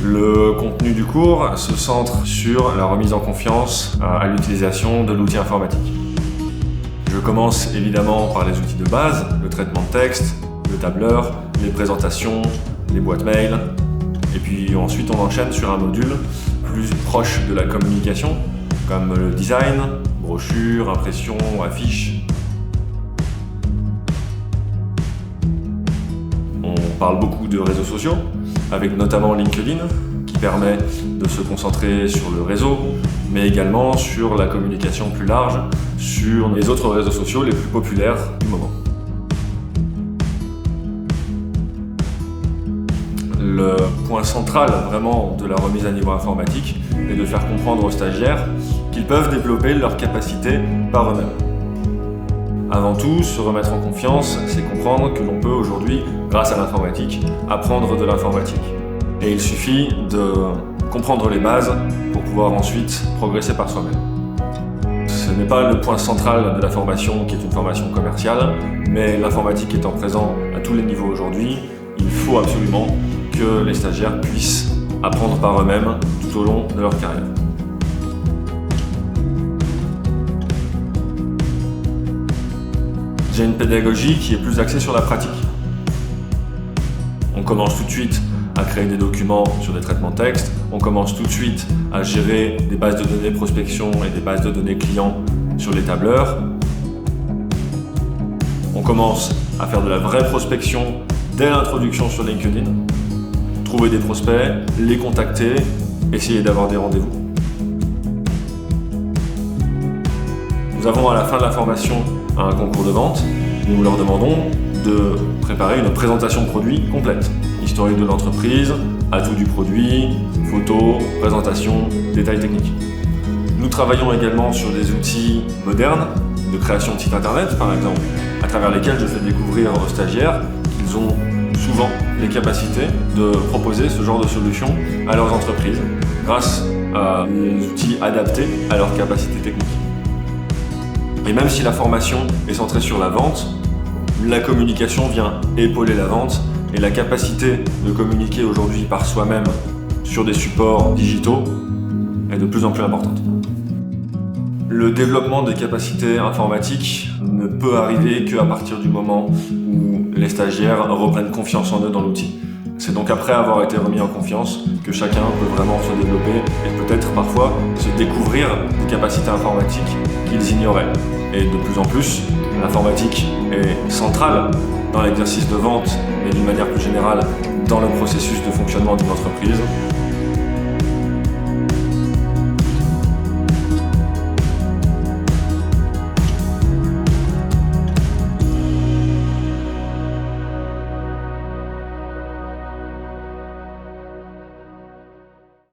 Le contenu du cours se centre sur la remise en confiance à l'utilisation de l'outil informatique. Je commence évidemment par les outils de base, le traitement de texte, le tableur, les présentations, les boîtes mail. Et puis ensuite on enchaîne sur un module plus proche de la communication, comme le design, brochure, impression, affiche. On parle beaucoup de réseaux sociaux, avec notamment LinkedIn, qui permet de se concentrer sur le réseau, mais également sur la communication plus large, sur les autres réseaux sociaux les plus populaires du moment. Le point central vraiment de la remise à niveau informatique est de faire comprendre aux stagiaires qu'ils peuvent développer leurs capacités par eux-mêmes. Avant tout, se remettre en confiance, c'est comprendre que l'on peut aujourd'hui, grâce à l'informatique, apprendre de l'informatique. Et il suffit de comprendre les bases pour pouvoir ensuite progresser par soi-même. Ce n'est pas le point central de la formation qui est une formation commerciale, mais l'informatique étant présent à tous les niveaux aujourd'hui, il faut absolument que les stagiaires puissent apprendre par eux-mêmes tout au long de leur carrière. J'ai une pédagogie qui est plus axée sur la pratique. On commence tout de suite à créer des documents sur des traitements de texte, on commence tout de suite à gérer des bases de données prospection et des bases de données clients sur les tableurs. On commence à faire de la vraie prospection dès l'introduction sur LinkedIn, trouver des prospects, les contacter, essayer d'avoir des rendez-vous. Nous avons à la fin de la formation un concours de vente. Nous leur demandons de préparer une présentation produit complète. Historique de l'entreprise, atout du produit, photos, présentation, détails techniques. Nous travaillons également sur des outils modernes de création de sites internet, par exemple, à travers lesquels je fais découvrir aux stagiaires qu'ils ont souvent les capacités de proposer ce genre de solutions à leurs entreprises grâce à des outils adaptés à leurs capacités techniques. Et même si la formation est centrée sur la vente, la communication vient épauler la vente et la capacité de communiquer aujourd'hui par soi-même sur des supports digitaux est de plus en plus importante. Le développement des capacités informatiques ne peut arriver qu'à partir du moment où les stagiaires reprennent confiance en eux dans l'outil. C'est donc après avoir été remis en confiance que chacun peut vraiment se développer et peut-être parfois se découvrir des capacités informatiques qu'ils ignoraient. Et de plus en plus, l'informatique est centrale dans l'exercice de vente et d'une manière plus générale dans le processus de fonctionnement d'une entreprise.